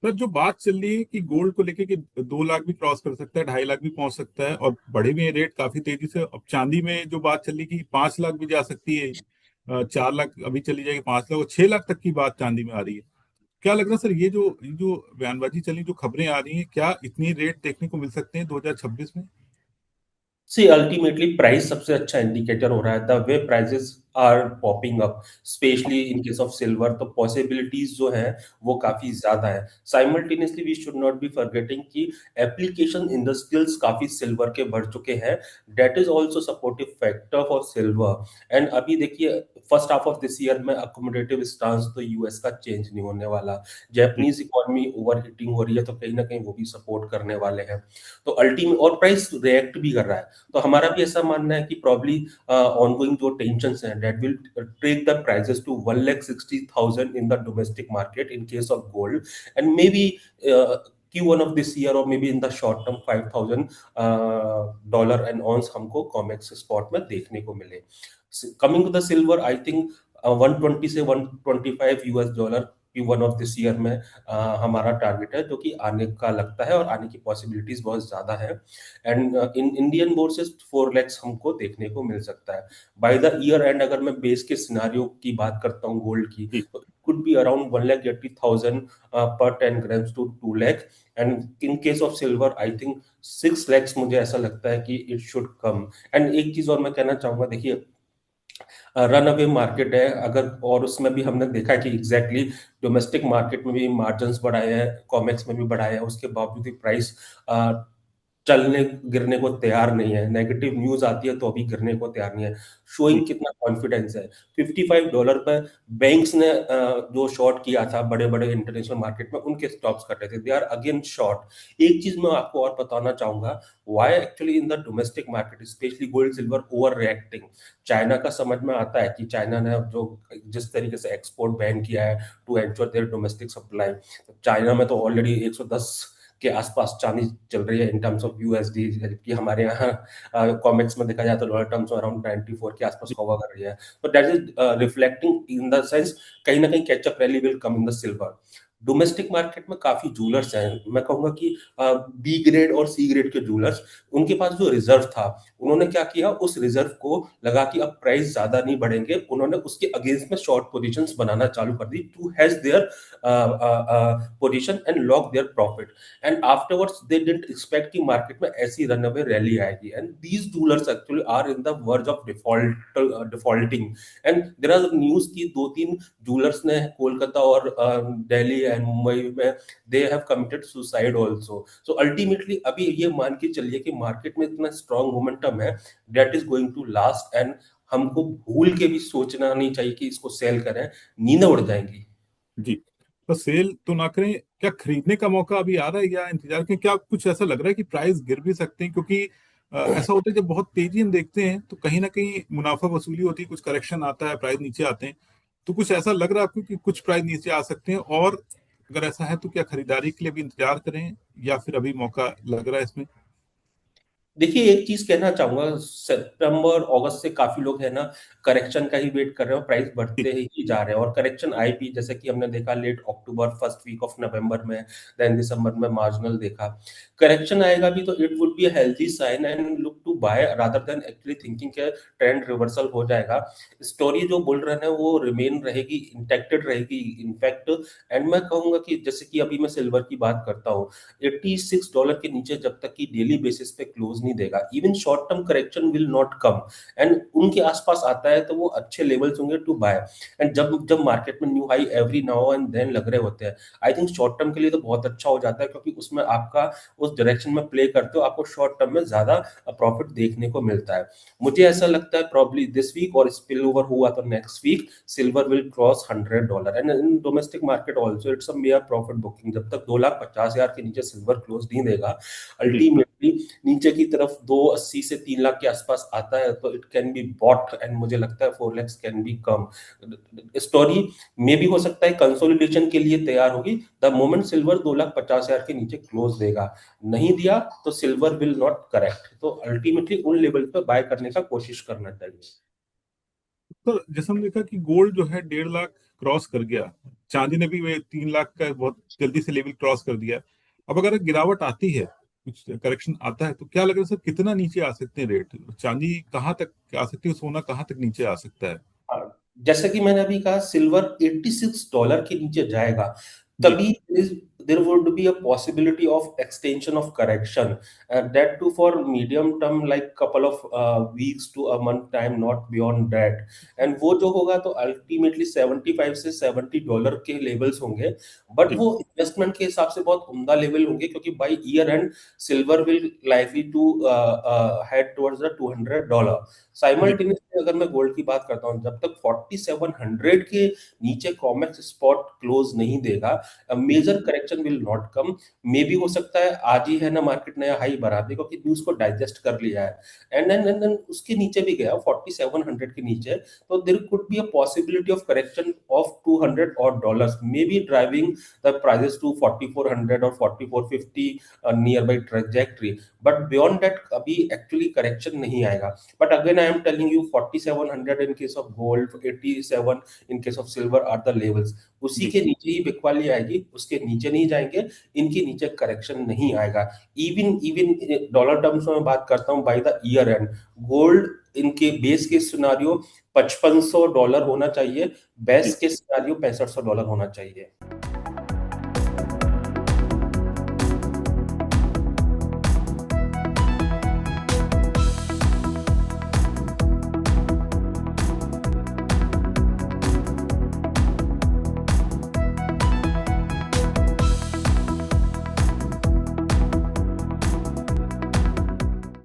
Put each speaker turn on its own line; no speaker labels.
Sir जो बात चल रही है कि गोल्ड को लेके कि 2 लाख भी क्रॉस कर सकता है, 2.5 लाख भी पहुंच सकता है, और बढ़े भी हैं रेट काफी तेजी से। अब चांदी में जो बात चल रही है कि 5 लाख भी जा सकती है, 4 लाख अभी चली जाएगी, 5 लाख और 6 लाख तक की बात चांदी में आ रही है। क्या लग रहा है सर, ये जो बयानबाजी चली, जो खबरें आ रही हैं, क्या इतनी रेट देखने को मिल सकते हैं 2026 में?
सी अल्टीमेटली प्राइस सबसे अच्छा इंडिकेटर हो रहा है। The way prices are popping up, specially in case of silver, तो पॉसिबिलिटीज जो है वो काफी ज्यादा है। Simultaneously we should not be forgetting कि एप्लीकेशन इंडस्ट्रियल्स काफी सिल्वर के बढ़ चुके हैं। That is also supportive factor for silver. And अभी देखिए, first half of this year में अकोमोडेटिव स्टांस तो यूएस का चेंज नहीं होने वाला।
जी।
जापानीज इकोनॉमी ओवर हीटिंग हो रही है, तो कहीं ना कहीं वो भी सपोर्ट करने वाले हैं। तो अल्टीमेट और प्राइस रिएक्ट भी कर रहा है। तो हमारा भी ऐसा मानना है कि प्रॉब्ली ऑनगोइंग जो टेंशंस हैं that will take the prices to 1,60,000 in the domestic market in case of gold, and may be Q1 of this year or maybe in the short term 5,000 dollar and ounce Comex कॉमेक्स स्पॉट में देखने को मिले। Coming to the silver, I think 120 से 125 US dollar Q1 of this year में हमारा target है, जो कि आने का लगता है और आने की पॉसिबिलिटीज बहुत ज्यादा है। एंड इन इंडियन बोर्सेस 4 लैक्स हमको देखने को मिल सकता है बाय द ईयर एंड। अगर मैं बेस के सिनारियो की बात करता हूँ गोल्ड की,
जी।
तो कुड बी अराउंड 1,80,000 पर 10 grams to 2 lakh. And in case of silver I think 6 lakhs, मुझे ऐसा लगता है कि इट शुड कम। एंड एक चीज और मैं कहना चाहूंगा, देखिए रन अवे मार्केट है अगर, और उसमें भी हमने देखा है कि एग्जैक्टली डोमेस्टिक मार्केट में भी मार्जिन्स बढ़ाए हैं, कॉमेक्स में भी बढ़ाए हैं, उसके बावजूद भी प्राइस चलने गिरने को तैयार नहीं है। नेगेटिव न्यूज आती है तो अभी गिरने को तैयार नहीं है।
जी।
शोइंग कितना कॉन्फिडेंस है। $55 पर बैंक्स ने जो शॉर्ट किया था बड़े बड़े इंटरनेशनल मार्केट में, उनके स्टॉप्स कटे थे, दे आर अगेन शॉर्ट। एक चीज मैं आपको और बताना चाहूंगा, why actually in the domestic market specially gold silver over reacting. China का समझ में आता है कि चाइना ने जो जिस तरीके से एक्सपोर्ट बैन किया है to ensure their domestic supply, China में तो ऑलरेडी 110 के आसपास चांदी चल रही है इन टर्म्स ऑफ यूएसडी, जबकि हमारे यहाँ कॉमेक्स में देखा जाए तो डॉलर टर्म्स में अराउंड 94 के आसपास हवा कर रही है। तो that is reflecting in the sense कहीं ना कहीं catch up rally will come in the silver. Domestic market में काफी जूलर्स हैं, मैं कहूंगा कि बी ग्रेड और सी ग्रेड के जूलर्स, उनके पास जो रिजर्व था, उन्होंने क्या किया, उस रिजर्व को लगा कि अब प्राइस ज्यादा नहीं बढ़ेंगे, उन्होंने उसके अगेंस्ट में शॉर्ट पोजीशंस बनाना चालू कर दी to has their position and lock their profit. And afterwards they didn't expect कि मार्केट में ऐसी रनअवे रैली आएगी, and these dealers actually are in the verge of defaulting. And there are news की दो तीन जूलर्स ने कोलकाता और Delhi and Mumbai में they have committed suicide also. So ultimately अभी ये मान के चलिए कि मार्केट में इतना स्ट्रांग मोमेंटम है that is going to last, and हमको भूल के भी सोचना नहीं चाहिए कि इसको सेल करें, नींदें उड़ जाएंगी।
जी। तो सेल तो ना करें, क्या खरीदने का मौका अभी आ रहा है या इंतजार करें? क्या कुछ ऐसा लग रहा है कि प्राइस गिर भी सकते हैं? क्योंकि ऐसा होता है जब बहुत तेजी हम देखते हैं तो कहीं ना कहीं मुनाफा वसूली होती है, कुछ करेक्शन आता है, प्राइस नीचे आते हैं। तो कुछ ऐसा लग रहा है आपको कि कुछ प्राइस नीचे आ सकते हैं? और अगर ऐसा है तो क्या खरीदारी के लिए भी इंतजार करें या फिर अभी मौका लग रहा है इसमें?
देखिए एक चीज कहना चाहूंगा, सितंबर अगस्त से काफी लोग है ना करेक्शन का ही वेट कर रहे हो, प्राइस बढ़ते ही जा रहे हैं, और करेक्शन आई भी, जैसे कि हमने देखा late October first week of November में, देन दिसंबर में मार्जिनल देखा। करेक्शन आएगा भी तो it would be a healthy sign and look to buy rather than actually thinking के ट्रेंड रिवर्सल हो जाएगा। स्टोरी जो बुल रन है वो रिमेन रहेगी, इंटेक्टेड रहेगी इनफैक्ट। एंड मैं कहूंगा कि जैसे कि अभी मैं सिल्वर की बात करता हूँ, $86 के नीचे जब तक कि डेली बेसिस पे क्लोज नहीं देगा, even short term correction will not come, and उनके आसपास आता है तो वो अच्छे लेवल्स होंगे टू बाय। एंड जब जब मार्केट में new high every now and then लग रहे होते हैं, आई थिंक शॉर्ट टर्म के लिए तो बहुत अच्छा हो जाता है, क्योंकि उसमें आपका उस डायरेक्शन में प्ले करते हो, आपको शॉर्ट टर्म में ज्यादा प्रॉफिट देखने को मिलता है। मुझे ऐसा लगता है प्रॉब्ली दिस वीक और स्पिल ओवर हुआ तो next week silver will cross $100, and in domestic market also it's a major profit booking. जब तक 2,50,000 के नीचे सिल्वर क्लोज नहीं देगा,
जी।
अल्टीमेटली नीचे की तरफ 280 से 3 लाख के आसपास आता है तो it can be bought, and मुझे लगता है 4 lakhs can be come. Story may भी हो सकता है कंसोलिडेशन के लिए तैयार होगी द मोमेंट सिल्वर 2,50,000 के नीचे क्लोज देगा। नहीं दिया तो सिल्वर विल नॉट करेक्ट, तो अल्टीमेटली उन लेवल पे बाय करने का कोशिश करना चाहिए।
तो जैसे हम देखा कि गोल्ड जो है 1.5 लाख क्रॉस कर गया, चांदी ने भी वे 3 लाख का बहुत जल्दी से लेवल क्रॉस कर दिया। अब अगर गिरावट आती है, कुछ करेक्शन आता है, तो क्या लग रहा है सर कितना नीचे आ सकते हैं रेट? चांदी कहाँ तक आ सकती है, सोना कहाँ तक नीचे आ सकता है?
हाँ, जैसे कि मैंने अभी कहा, सिल्वर $86 के नीचे जाएगा,
जी।
तभी there would be a possibility of extension of correction, that to for medium term, like couple of weeks to a month time, not beyond that. And वो जो होगा तो अल्टीमेटली 75 से $70 के लेवल्स होंगे, बट
जी।
वो इन्वेस्टमेंट के हिसाब से बहुत उम्दा लेवल होंगे, क्योंकि by year end silver will likely to head towards the $200।
जी।
साइमल्टेनियसली अगर मैं गोल्ड की बात करता हूं, जब तक 4700 के नीचे कॉमेक्स स्पॉट क्लोज नहीं देगा,
जी।
Major correction will not come. May भी हो सकता है आज ही है ना मार्केट नया हाई बना दे, क्योंकि न्यूज को डाइजेस्ट कर लिया है, एंड देन उसके नीचे भी गया 4700 के नीचे, तो there could be a possibility of correction of 200 और dollars, may be driving the prices to 4400 और 4450 near by trajectory. But beyond that अभी एक्चुअली करेक्शन नहीं आएगा। But again, I am telling you, 4700 in case of gold, 87 in case of silver are the levels. उसी
जी।
के नीचे ही बिकवाली आएगी, उसके नीचे नहीं जाएंगे, इनके नीचे करेक्शन नहीं आएगा। इवन इवन डॉलर टर्म्स में मैं बात करता हूँ, by the year and gold इनके बेस के सिनारियो $5500 होना चाहिए,
जी।
बेस्ट के सिनारियो $6500 होना चाहिए।